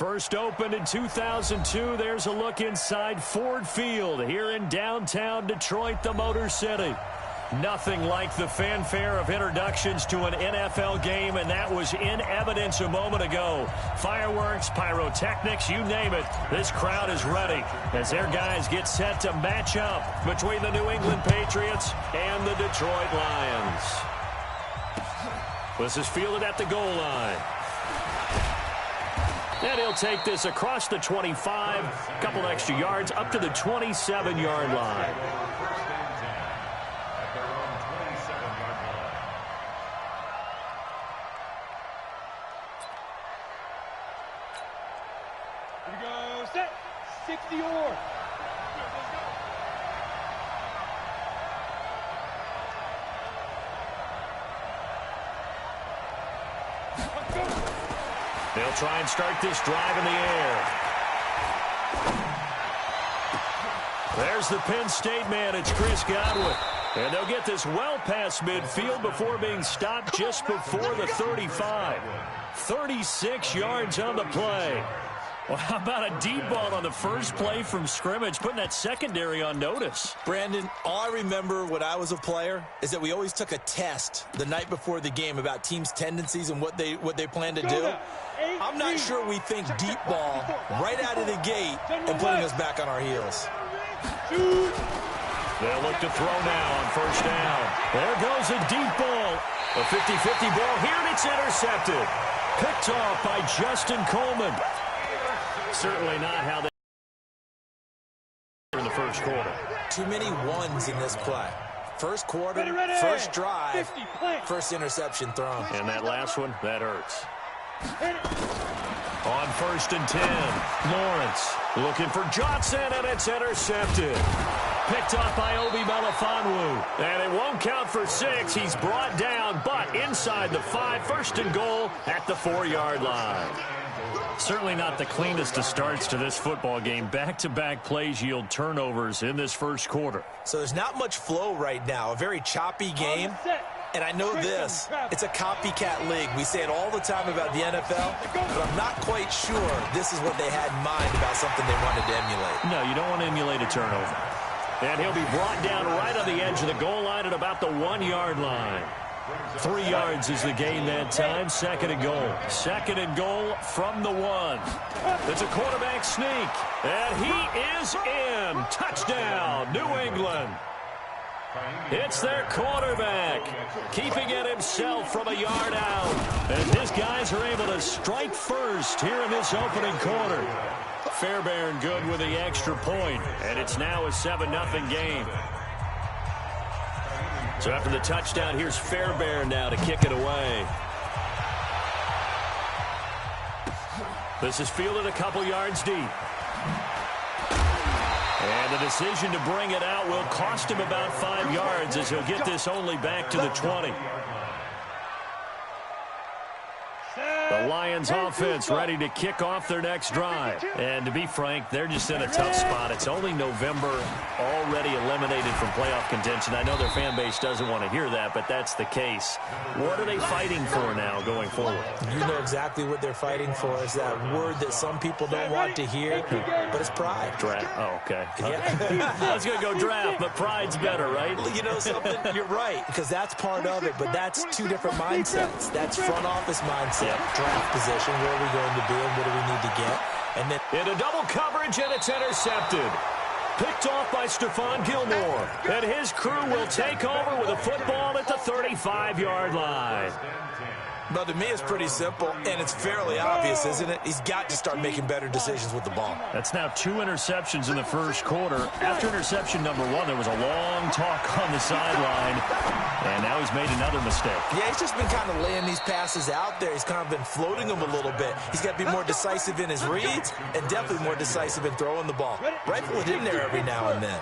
First opened in 2002. There's a look inside Ford Field here in downtown Detroit, the Motor City. Nothing like the fanfare of introductions to an NFL game, and that was in evidence a moment ago. Fireworks, pyrotechnics, you name it. This crowd is ready as their guys get set to match up between the New England Patriots and the Detroit Lions. This is fielded at the goal line. And he'll take this across the 25, a couple extra yards, up to the 27-yard line. Here we go, set, 60 or. They'll try and start this drive in the air. There's the Penn State man. It's Chris Godwin. And they'll get this well past midfield before being stopped just before the 35. 36 yards on the play. Well, how about a deep ball on the first play from scrimmage, putting that secondary on notice? Brandon, all I remember when I was a player is that we always took a test the night before the game about teams' tendencies and what they plan to do. I'm not sure we think deep ball right out of the gate and putting us back on our heels. They'll look to throw now on first down. There goes a deep ball. A 50-50 ball here, and it's intercepted. Picked off by Justin Coleman. Certainly not how they in the first quarter. Too many ones in this play. First quarter, first drive, first interception thrown. And that last one, that hurts. On first and 10, Lawrence looking for Johnson, and it's intercepted. Picked off by Obi Melifonwu. And it won't count for 6. He's brought down, but inside the 5, first and goal at the 4-yard line. Certainly not the cleanest of starts to this football game. Back-to-back plays yield turnovers in this first quarter. So there's not much flow right now. A very choppy game. And I know this, it's a copycat league. We say it all the time about the NFL, but I'm not quite sure this is what they had in mind about something they wanted to emulate. No, you don't want to emulate a turnover. And he'll be brought down right on the edge of the goal line at about the 1-yard line. 3 yards is the gain that time. Second and goal. Second and goal from the 1. It's a quarterback sneak. And he is in. Touchdown, New England. It's their quarterback, keeping it himself from a yard out. And his guys are able to strike first here in this opening quarter. Fairbairn good with the extra point, and it's now a 7-0 game. So after the touchdown, here's Fairbairn now to kick it away. This is fielded a couple yards deep. And the decision to bring it out will cost him about 5 yards as he'll get this only back to the 20. The Lions offense ready to kick off their next drive. And to be frank, they're just in a tough spot. It's only November, already eliminated from playoff contention. I know their fan base doesn't want to hear that, but that's the case. What are they fighting for now going forward? You know exactly what they're fighting for. Is that word that some people don't want to hear, but it's pride. Draft. Oh, okay. Yeah. I was going to go draft, but pride's better, right? You know something? You're right, because that's part of it, but that's two different mindsets. That's front office mindset. Draft position, where are we going to be and what do we need to get? And then into double coverage, and it's intercepted. Picked off by Stephon Gilmore. And his crew will take over with a football at the 35-yard line. But to me, it's pretty simple, and it's fairly obvious, isn't it? He's got to start making better decisions with the ball. That's now 2 interceptions in the first quarter. After interception number 1, there was a long talk on the sideline, and now he's made another mistake. Yeah, he's just been kind of laying these passes out there. He's kind of been floating them a little bit. He's got to be more decisive in his reads and definitely more decisive in throwing the ball. Rifle it in there every now and then.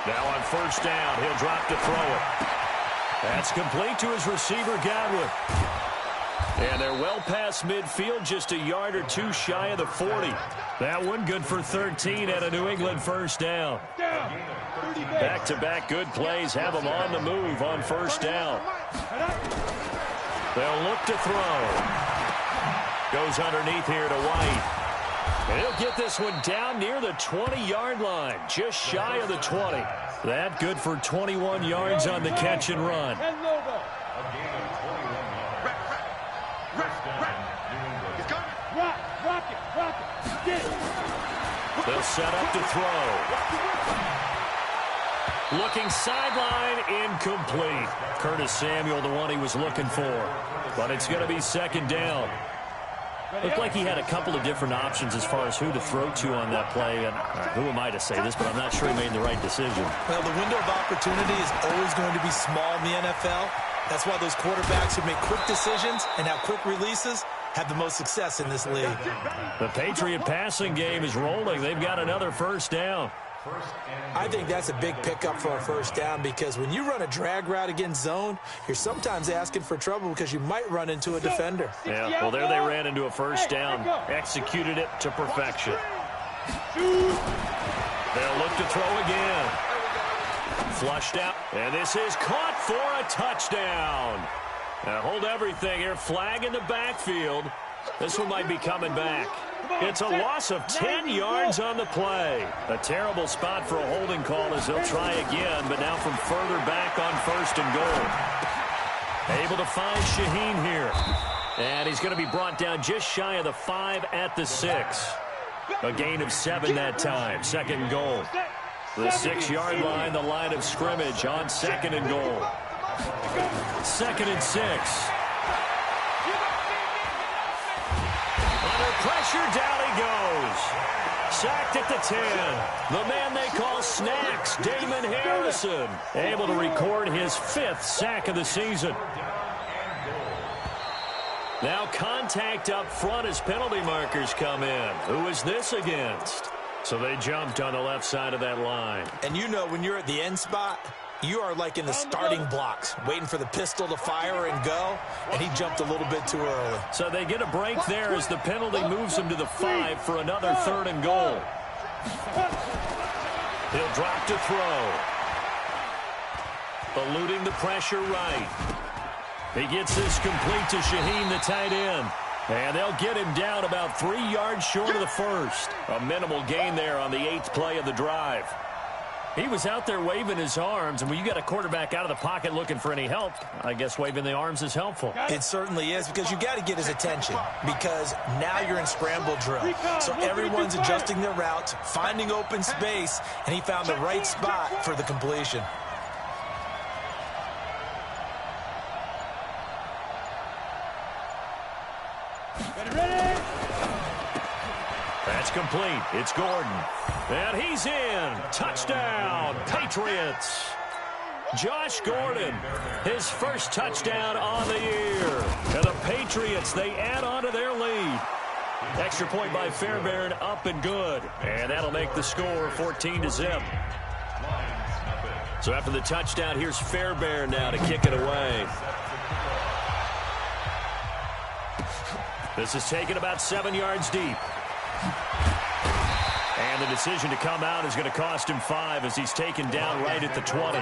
Now on first down, he'll drop to throw it. That's complete to his receiver, Godwin. And they're well past midfield, just a yard or 2 shy of the 40. That one good for 13 at a New England first down. Back-to-back good plays have them on the move on first down. They'll look to throw. Goes underneath here to White. And he'll get this one down near the 20-yard line, just shy of the 20. That good for 21 yards on the catch and run. They'll set up to throw. Looking sideline, incomplete. Curtis Samuel, the one he was looking for. But it's going to be second down. Looked like he had a couple of different options as far as who to throw to on that play. And who am I to say this, but I'm not sure he made the right decision. Well, the window of opportunity is always going to be small in the NFL. That's why those quarterbacks who make quick decisions and have quick releases have the most success in this league. The Patriot passing game is rolling. They've got another first down. I think that's a big pickup for a first down because when you run a drag route against zone, you're sometimes asking for trouble because you might run into a defender. Yeah, well, there they ran into a first down. Executed it to perfection. They'll look to throw again. Flushed out, and this is caught for a touchdown. Now hold everything here. Flag in the backfield. This one might be coming back. It's a loss of 10 yards on the play. A terrible spot for a holding call as they'll try again, but now from further back on first and goal. Able to find Shaheen here. And he's going to be brought down just shy of the 5 at the 6. A gain of 7 that time. Second and goal. The 6-yard line, the line of scrimmage on second and goal. Second and 6. Under pressure, down he goes. Sacked at the 10. The man they call Snacks, Damon Harrison, able to record his 5th sack of the season. Now contact up front as penalty markers come in. Who is this against? So they jumped on the left side of that line. And you know when you're at the end spot, you are like in the starting blocks, waiting for the pistol to fire and go, and he jumped a little bit too early. So they get a break there as the penalty moves him to the 5 for another third and goal. He'll drop to throw. Eluding the pressure right. He gets this complete to Shaheen, the tight end. And they'll get him down about 3 yards short of the first. A minimal gain there on the 8th play of the drive. He was out there waving his arms, and when you got a quarterback out of the pocket looking for any help, I guess waving the arms is helpful. It certainly is, because you got to get his attention, because now you're in scramble drill. So everyone's adjusting their routes, finding open space, and he found the right spot for the completion. That's complete. It's Gordon. And he's in. Touchdown, Patriots. Josh Gordon, his first touchdown on the year. And the Patriots, they add on to their lead. Extra point by Fairbairn, up and good. And that'll make the score 14-0. So after the touchdown, here's Fairbairn now to kick it away. This is taken about 7 yards deep. And the decision to come out is going to cost him 5 as he's taken down right at the 20.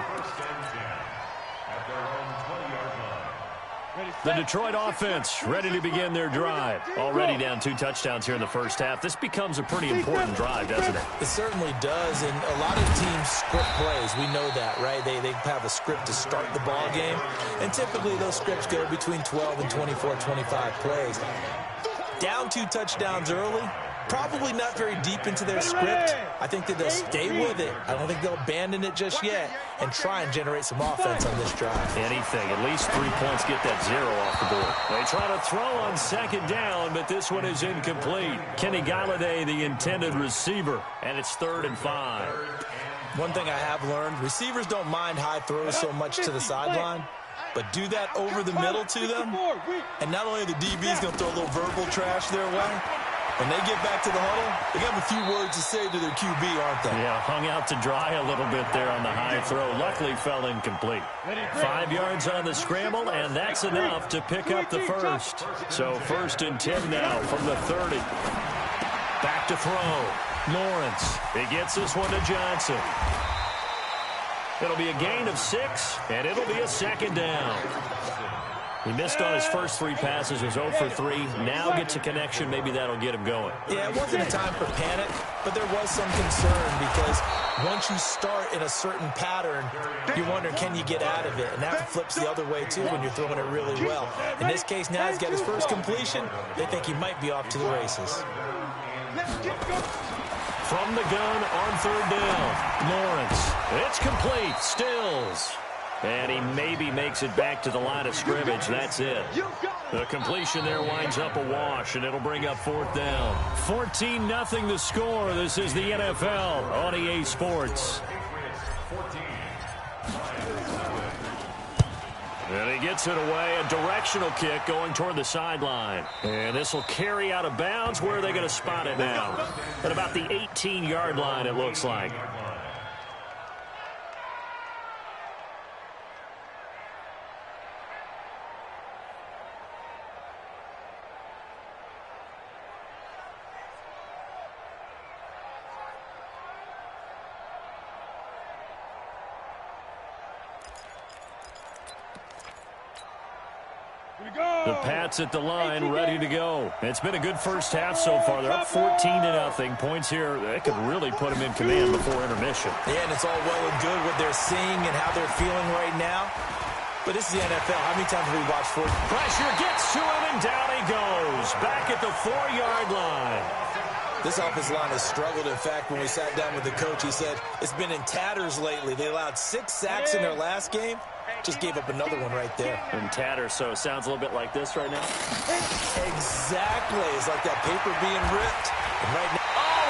The Detroit offense ready to begin their drive. Already down 2 touchdowns here in the first half. This becomes a pretty important drive, doesn't it? It certainly does, and a lot of teams script plays. We know that, right? They have a script to start the ball game, and typically those scripts go between 12 and 24, 25 plays. Down 2 touchdowns early, probably not very deep into their script. I think that they'll stay with it. I don't think they'll abandon it just yet and try and generate some offense on this drive. Anything. At least 3 points, get that 0 off the board. They try to throw on second down, but this one is incomplete. Kenny Galladay, the intended receiver, and it's 3rd and 5. One thing I have learned, receivers don't mind high throws so much to the sideline, but do that over the middle to them, and not only the DB's going to throw a little verbal trash their way, when they get back to the huddle, they have a few words to say to their QB, aren't they? Yeah, hung out to dry a little bit there on the high throw. Luckily fell incomplete. 5 yards on the scramble, and that's enough to pick up the first. So 1st and 10 now from the 30. Back to throw. Lawrence. He gets this one to Johnson. It'll be a gain of 6, and it'll be a second down. He missed on his first 3 passes, was 0 for 3. Now gets a connection. Maybe that'll get him going. Yeah, it wasn't a time for panic, but there was some concern because once you start in a certain pattern, you wonder, can you get out of it? And that flips the other way, too, when you're throwing it really well. In this case, now he's got his first completion. They think he might be off to the races. From the gun on 3rd down, Lawrence. It's complete. Stills. And he maybe makes it back to the line of scrimmage. That's it. The completion there winds up a wash, and it'll bring up 4th down. 14-0 the score. This is the NFL on EA Sports. And he gets it away, a directional kick going toward the sideline. And this will carry out of bounds. Where are they going to spot it now? At about the 18-yard line, it looks like. The Pats at the line, ready to go. It's been a good first half so far. They're up 14-0. Points here, that could really put them in command before intermission. Yeah, and it's all well and good what they're seeing and how they're feeling right now. But this is the NFL. How many times have we watched for? Pressure gets to him, and down he goes. Back at the 4-yard line. This offensive line has struggled. In fact, when we sat down with the coach, he said it's been in tatters lately. They allowed 6 sacks in their last game. Just gave up another one right there. In tatters, so it sounds a little bit like this right now. Exactly. It's like that paper being ripped. And right now,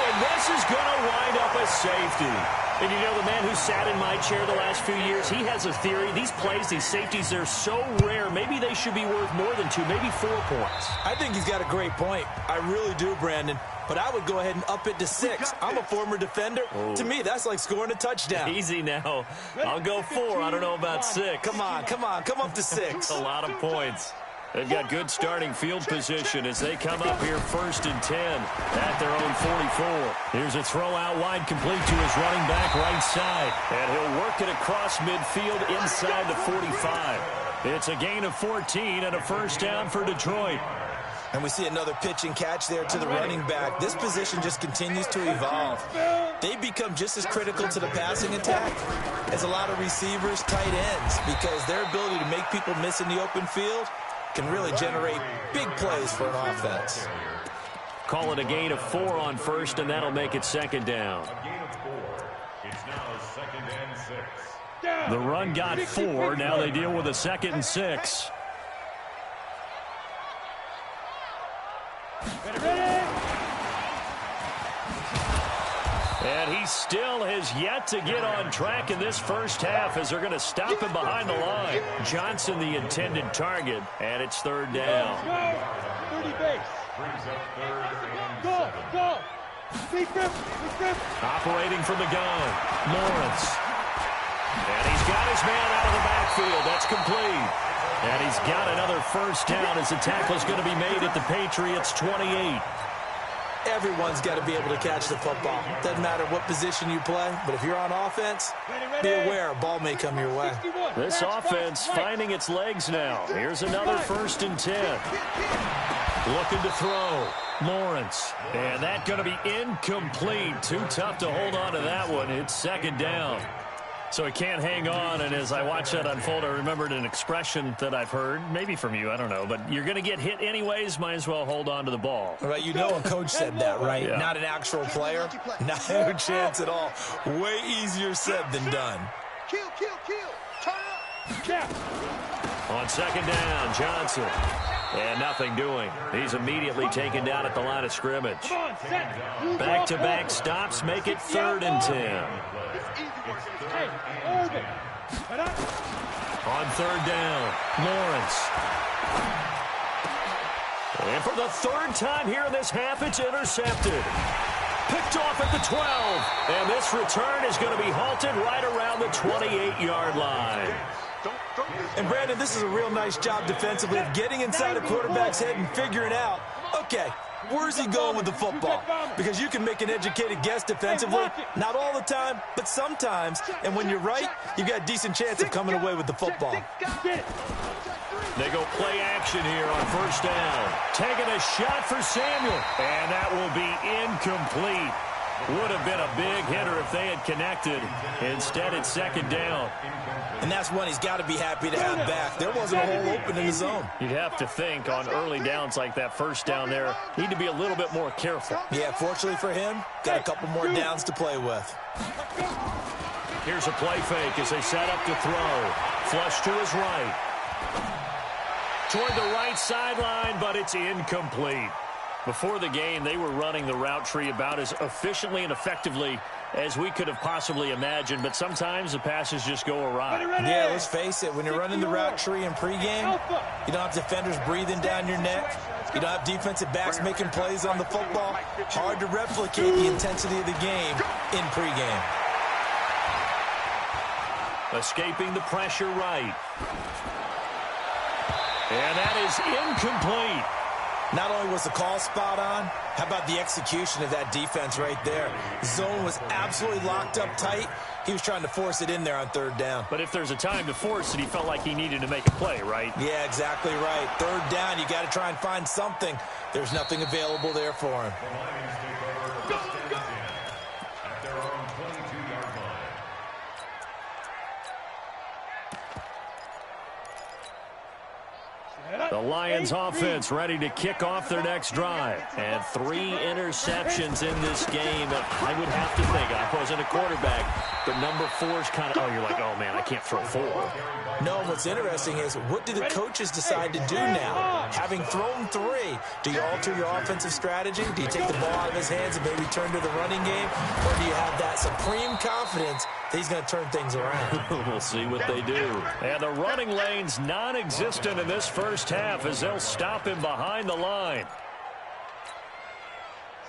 and this is going to wind up a safety. And you know, the man who sat in my chair the last few years, he has a theory. These plays, these safeties, they're so rare. Maybe they should be worth more than 2, maybe 4 points. I think he's got a great point. I really do, Brandon. But I would go ahead and up it to 6. I'm a former defender. Oh. To me, that's like scoring a touchdown. Easy now. I'll go 4. I don't know about 6. Come on. Come up to 6. A lot of points. They've got good starting field position as they come up here 1st and 10 at their own 44. Here's a throw out wide, complete to his running back right side. And he'll work it across midfield inside the 45. It's a gain of 14 and a first down for Detroit. And we see another pitch and catch there to the running back. This position just continues to evolve. They become just as critical to the passing attack as a lot of receivers, tight ends, because their ability to make people miss in the open field can really generate big plays for an offense. Call it a gain of 4 on 1st, and that'll make it 2nd down. It's now 2nd and 6. The run got 4. Now they deal with a 2nd and 6. And he still has yet to get on track in this first half as they're going to stop him behind the line. Johnson the intended target, and it's 3rd down. 30 base. Go. Operating from the gun, Lawrence. And he's got his man out of the backfield. That's complete. And he's got another first down as the tackle is going to be made at the Patriots' 28. Everyone's got to be able to catch the football. Doesn't matter what position you play, but if you're on offense, be aware a ball may come your way. This offense finding its legs now. Here's another 1st and 10. Looking to throw. Lawrence. And that's going to be incomplete. Too tough to hold on to that one. It's 2nd down. So he can't hang on, and as I watch that unfold, I remembered an expression that I've heard, maybe from you, I don't know, but you're going to get hit anyways, might as well hold on to the ball. Right, you know a coach said that, right? Yeah. Not an actual player. No chance at all. Way easier said than done. Kill. Turn up. On 2nd down, Johnson. And nothing doing. He's immediately taken down at the line of scrimmage. Back-to-back stops make it 3rd and 10. On 3rd down, Lawrence. And for the 3rd time here in this half, it's intercepted. Picked off at the 12. And this return is going to be halted right around the 28-yard line. And, Brandon, this is a real nice job defensively of getting inside a quarterback's head and figuring out, okay, where's he going with the football? Because you can make an educated guess defensively. Not all the time, but sometimes. And when you're right, you've got a decent chance of coming away with the football. They go play action here on first down. Taking a shot for Samuel. And that will be incomplete. Would have been a big hitter if they had connected. Instead, it's second down. And that's one he's got to be happy to have back. There wasn't a hole open in the zone. You'd have to think on early downs like that first down there, need to be a little bit more careful. Yeah, fortunately for him, got a couple more downs to play with. Here's a play fake as they set up to throw. Flush to his right. Toward the right sideline, but it's incomplete. Before the game, they were running the route tree about as efficiently and effectively as we could have possibly imagined, but sometimes the passes just go awry. Yeah, let's face it, when you're running the route tree in pregame, you don't have defenders breathing down your neck. You don't have defensive backs making plays on the football. Hard to replicate the intensity of the game in pregame. Escaping the pressure right. And that is incomplete. Not only was the call spot on, how about the execution of that defense right there? Zone was absolutely locked up tight. He was trying to force it in there on third down. But if there's a time to force it, he felt like he needed to make a play, right? Yeah, exactly right. Third down, you got to try and find something. There's nothing available there for him. The Lions offense ready to kick off their next drive. And 3 interceptions in this game. I would have to think, I wasn't a quarterback, but number 4 is kind of, oh, you're like, oh, man, I can't throw 4. No, what's interesting is, what do the coaches decide to do now? Having thrown 3, do you alter your offensive strategy? Do you take the ball out of his hands and maybe turn to the running game? Or do you have that supreme confidence that he's going to turn things around? We'll see what they do. And the running lane's non-existent in this first half as they'll stop him behind the line.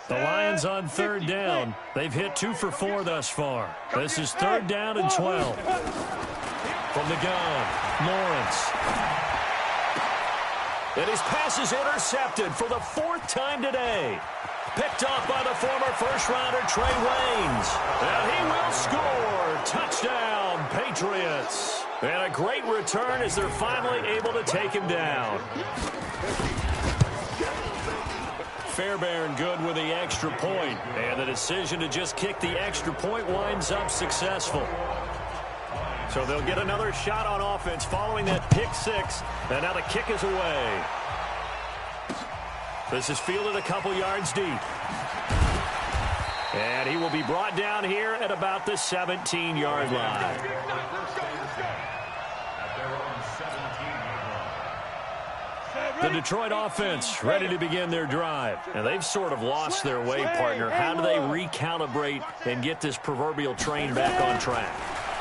The Lions on third down. They've hit 2 for 4 thus far. This is third down and 12. From the gun, Lawrence. And his pass is intercepted for the 4th time today. Picked off by the former first-rounder Trey Waynes. And he will score. Touchdown, Patriots. And a great return as they're finally able to take him down. Fairbairn good with the extra point. And the decision to just kick the extra point winds up successful. So they'll get another shot on offense following that pick 6. And now the kick is away. This is fielded a couple yards deep. And he will be brought down here at about the 17-yard line. The Detroit offense ready to begin their drive. And they've sort of lost their way, partner. How do they recalibrate and get this proverbial train back on track?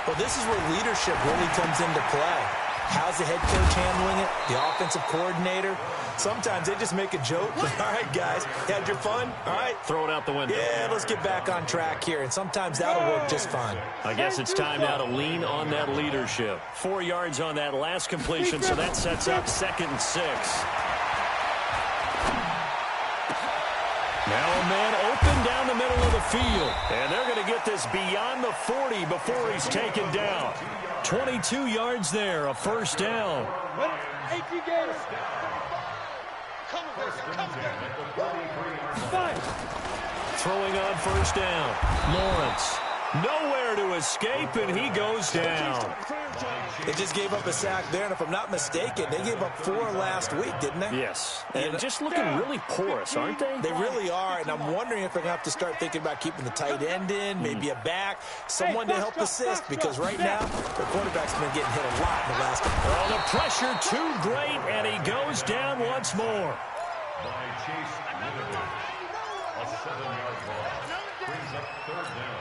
Well, this is where leadership really comes into play. How's the head coach handling it? The offensive coordinator? Sometimes they just make a joke. All right, guys, had your fun? All right. Throw it out the window. Yeah, let's get back on track here, and sometimes that'll work just fine. I guess it's time now to lean on that leadership. 4 yards on that last completion, so that sets up 2nd and 6. Now a man open down the middle of the field. And they're going to get this beyond the 40 before he's taken down. 22 yards there, a first down. Throwing on first down. Lawrence. Nowhere to escape, and he goes down. They just gave up a sack there, and if I'm not mistaken, they gave up 4 last week, didn't they? Yes. And just looking really porous, aren't they? They really are, and I'm wondering if they're going to have to start thinking about keeping the tight end in, maybe a back, someone to help assist, because right now, their quarterback's been getting hit a lot in the last couple. Oh, the pressure too great, and he goes down once more. By Chase Winovich. A 7-yard loss. Brings up third down.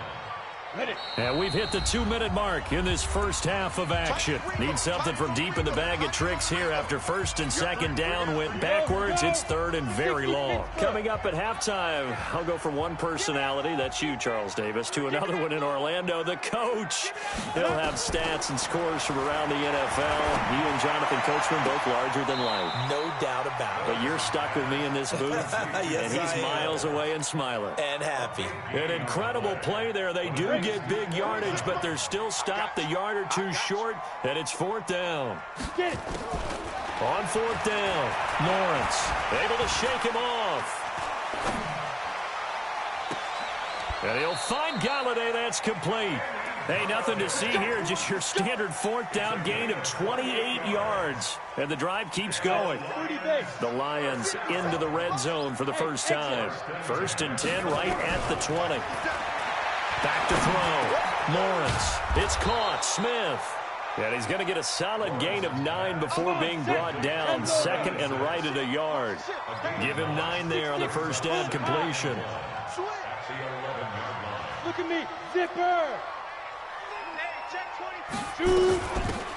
And we've hit the 2-minute mark in this first half of action. Need something from deep in the bag of tricks here after first and second down went backwards. It's third and very long. Coming up at halftime, I'll go from one personality, that's you, Charles Davis, to another one in Orlando, the coach. He'll have stats and scores from around the NFL. You and Jonathan Coachman both larger than life. No doubt about it. But you're stuck with me in this booth, yes, and he's miles away and smiling. And happy. An incredible play there. They do get big yardage, but they're still stopped a yard or two short, and it's 4th down. On fourth down, Lawrence able to shake him off. And he'll find Galladay. That's complete. Hey, nothing to see here. Just your standard fourth down gain of 28 yards. And the drive keeps going. The Lions into the red zone for the first time. 1st and 10 right at the 20. Back to throw. Lawrence. It's caught. Smith. And he's going to get a solid gain of 9 before being brought down. 2nd and right at a yard. Give him 9 there on the first down completion. Look at me. Zipper.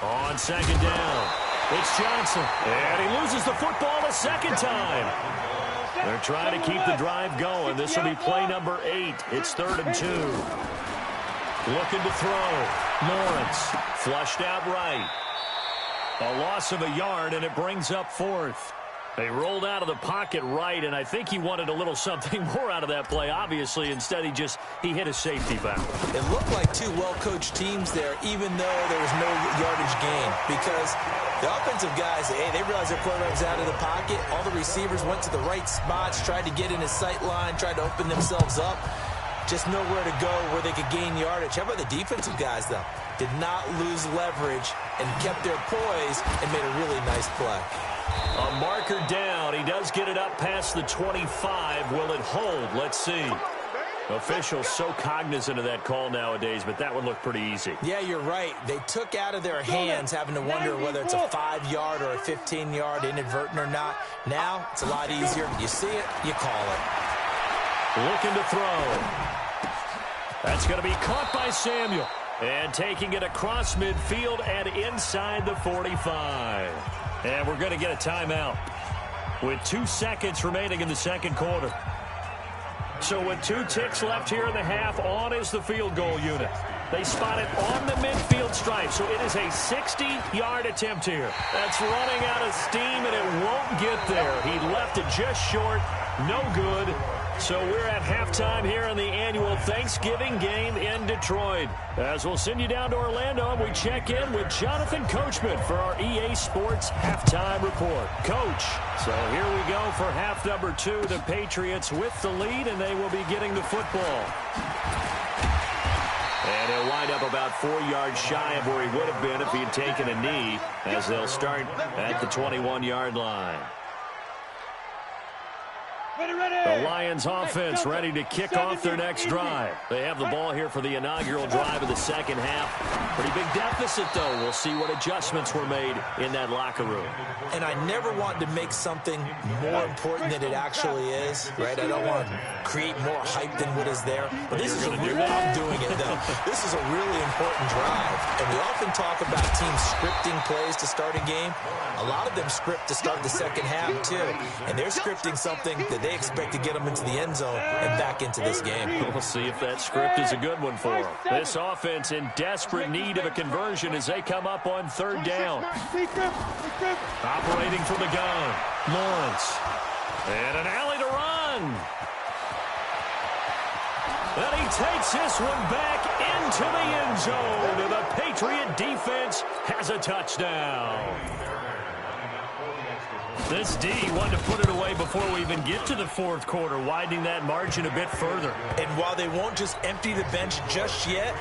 On 2nd down, it's Johnson. And he loses the football a 2nd time. They're trying to keep the drive going. This will be play number 8. It's 3rd and 2. Looking to throw. Lawrence flushed out right. A loss of a yard, and it brings up 4th. They rolled out of the pocket right, and I think he wanted a little something more out of that play, obviously. Instead, he hit a safety valve. It looked like two well-coached teams there, even though there was no yardage gain, because the offensive guys, hey, they realized their quarterback was out of the pocket. All the receivers went to the right spots, tried to get in his sight line, tried to open themselves up. Just nowhere to go where they could gain yardage. How about the defensive guys, though? Did not lose leverage and kept their poise and made a really nice play. A marker down. He does get it up past the 25. Will it hold? Let's see. Officials so cognizant of that call nowadays, but that one looked pretty easy. Yeah, you're right. They took out of their hands having to wonder whether it's a 5-yard or a 15-yard inadvertent or not. Now, it's a lot easier. You see it, you call it. Looking to throw. That's going to be caught by Samuel. And taking it across midfield and inside the 45. And we're going to get a timeout with 2 seconds remaining in the second quarter. So with 2 ticks left here in the half, on is the field goal unit. They spot it on the midfield stripe, so it is a 60-yard attempt here. That's running out of steam, and it won't get there. He left it just short. No good. So we're at halftime here in the annual Thanksgiving game in Detroit. As we'll send you down to Orlando, and we check in with Jonathan Coachman for our EA Sports Halftime Report. Coach, so here we go for half number 2. The Patriots with the lead, and they will be getting the football. And he'll wind up about 4 yards shy of where he would have been if he had taken a knee, as they'll start at the 21-yard line. The Lions offense ready to kick off their next drive. They have the ball here for the inaugural drive of the second half. Pretty big deficit, though. We'll see what adjustments were made in that locker room. And I never want to make something more important than it actually is, right? I don't want to create more hype than what is there. But this is a really, I'm doing it, though. This is a really important drive. And we often talk about teams scripting plays to start a game. A lot of them script to start the second half, too. And they're scripting something that they expect to get them into the end zone and back into this game. We'll see if that script is a good one for them. This offense in desperate need of a conversion as they come up on 3rd down. Operating from the gun, Lawrence. And an alley to run. And he takes this one back into the end zone. And the Patriot defense has a touchdown. This D wanted to put it away before we even get to the 4th quarter, widening that margin a bit further. And while they won't just empty the bench just yet,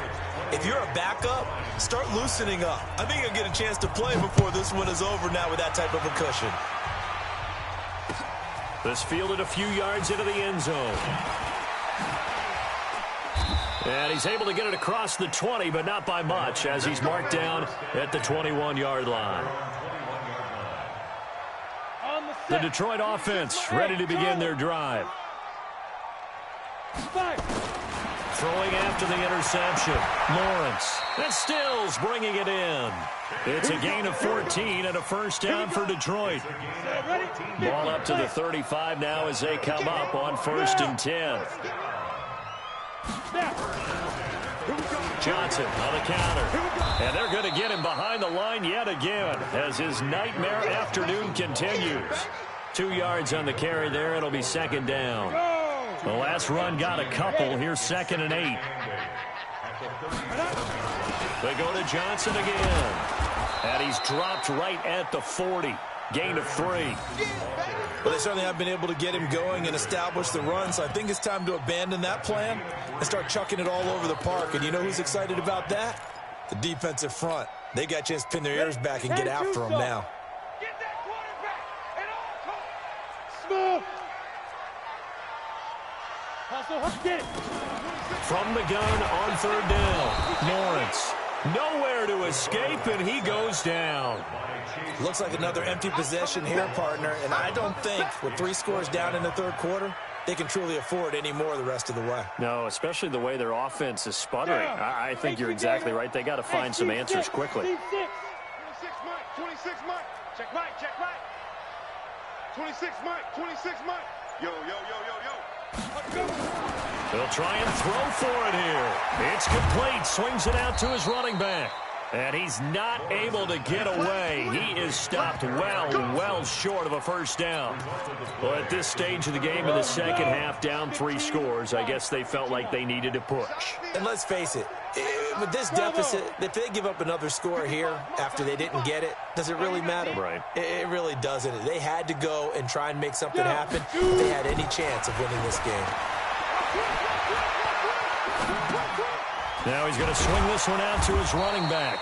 if you're a backup, start loosening up. I think you'll get a chance to play before this one is over now with that type of a cushion. This fielded a few yards into the end zone. And he's able to get it across the 20, but not by much, as he's marked down at the 21-yard line. The Detroit offense ready to begin their drive. Throwing after the interception. Lawrence. And Stills bringing it in. It's a gain of 14 and a first down for Detroit. Ball up to the 35 now as they come up on 1st and 10. Johnson on the counter. And they're going to get him behind the line yet again as his nightmare afternoon continues. 2 yards on the carry there. It'll be 2nd down. The last run got a couple. Here's 2nd and 8. They go to Johnson again. And he's dropped right at the 40. Gain of 3. Well, they certainly have been able to get him going and establish the run, so I think it's time to abandon that plan and start chucking it all over the park. And you know who's excited about that? The defensive front. They got a chance to pin their ears back and get after him now. Get that quarterback at all costs. Smooth. Hustle, get it. From the gun on 3rd down. Lawrence. Nowhere to escape, and he goes down. Looks like another empty possession here, partner, and I don't think with 3 scores down in the 3rd quarter, they can truly afford any more the rest of the way. No, especially the way their offense is sputtering. I think you're exactly right. They got to find some answers quickly. 26 Mike, 26 Mike. Check Mike, check Mike. 26 Mike, 26 Mike. Yo, yo, yo, yo, yo. They'll try and throw for it here. It's complete. Swings it out to his running back. And he's not able to get away. He is stopped well short of a 1st down. Well, at this stage of the game in the 2nd half, down 3 scores, I guess they felt like they needed to push. And let's face it, with this deficit, if they give up another score here after they didn't get it, does it really matter? Right. It really doesn't. They had to go and try and make something happen if they had any chance of winning this game. Now he's going to swing this one out to his running back.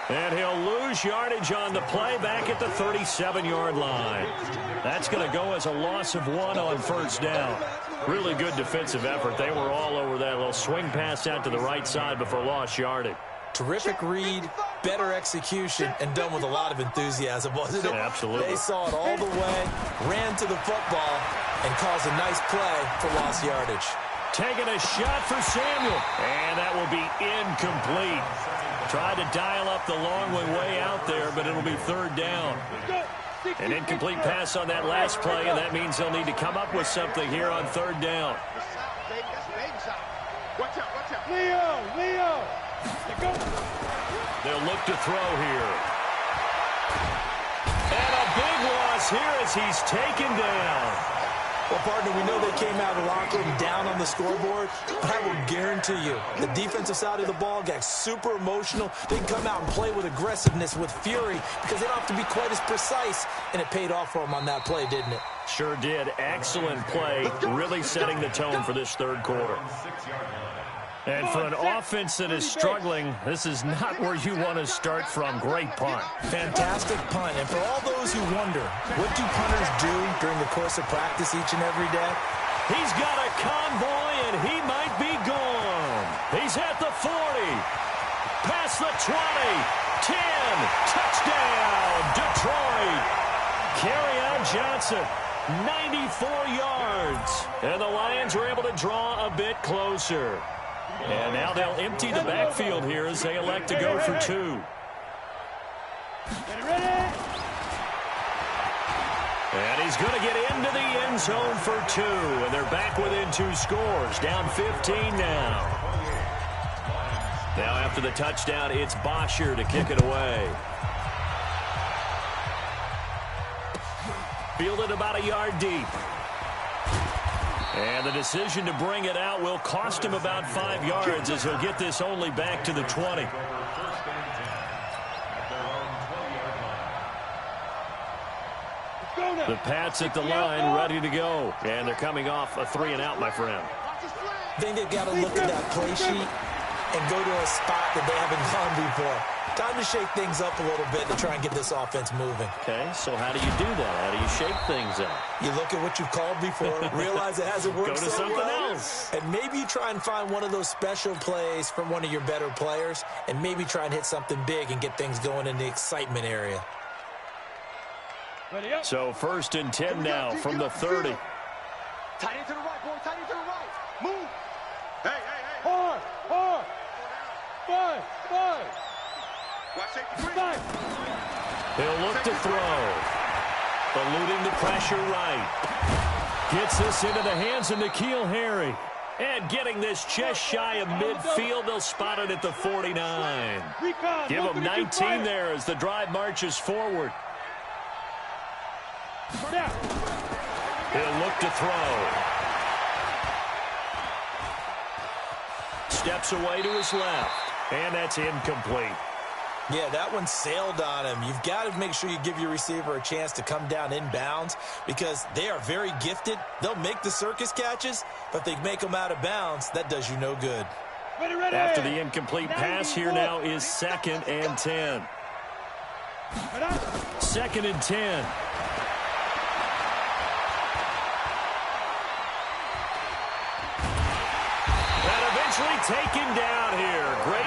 And he'll lose yardage on the play back at the 37-yard line. That's going to go as a loss of 1 on 1st down. Really good defensive effort. They were all over that little swing pass out to the right side before lost yardage. Terrific read, better execution, and done with a lot of enthusiasm, wasn't it? Absolutely. They saw it all the way, ran to the football, and caused a nice play for lost yardage. Taking a shot for Samuel, and that will be incomplete. Tried to dial up the long one way out there, but it'll be 3rd down. An incomplete pass on that last play, and that means they'll need to come up with something here on 3rd down. Watch out, watch out. Leo. They'll look to throw here. And a big loss here as he's taken down. Well, partner, we know they came out of the locker room down on the scoreboard, but I will guarantee you the defensive side of the ball got super emotional. They can come out and play with aggressiveness, with fury, because they don't have to be quite as precise, and it paid off for them on that play, didn't it? Sure did. Excellent play, really setting the tone for this 3rd quarter. And for an offense that is struggling, this is not where you want to start from. Great punt. Fantastic punt. And for all those who wonder, what do punters do during the course of practice each and every day? He's got a convoy, and he might be gone. He's at the 40. Past the 20. 10. Touchdown, Detroit. Kerryon Johnson, 94 yards. And the Lions were able to draw a bit closer. And now they'll empty the backfield here as they elect to go for 2. And he's going to get into the end zone for 2. And they're back within 2 scores. Down 15 now. Now after the touchdown, it's Bosher to kick it away. Fielded about a yard deep. And the decision to bring it out will cost him about 5 yards as he'll get this only back to the 20. The Pats at the line, ready to go. And they're coming off a 3-and-out, my friend. I think they've got to look at that play sheet and go to a spot that they haven't gone before. Time to shake things up a little bit to try and get this offense moving. Okay, so how do you do that? How do you shake things up? You look at what you've called before, realize it hasn't worked Go to so something well, else. and maybe you try and find one of those special plays from one of your better players, and maybe try and hit something big and get things going in the excitement area. So 1st and 10 now from the 30. Tight end to the right, boy. Tight end to the right. Move. Hey. Hard. 5. Watch safety. 5. He'll look to throw. Eluding the pressure right. Gets this into the hands of N'Keal Harry. And getting this just shy of midfield, they'll spot it at the 49. Give him 19 there as the drive marches forward. He'll look to throw. Steps away to his left. And that's incomplete. Yeah, that one sailed on him. You've got to make sure you give your receiver a chance to come down inbounds because they are very gifted. They'll make the circus catches, but if they make them out of bounds, that does you no good. After the incomplete pass, here now is 2nd and 10. 2nd and 10. And eventually taken down here. Great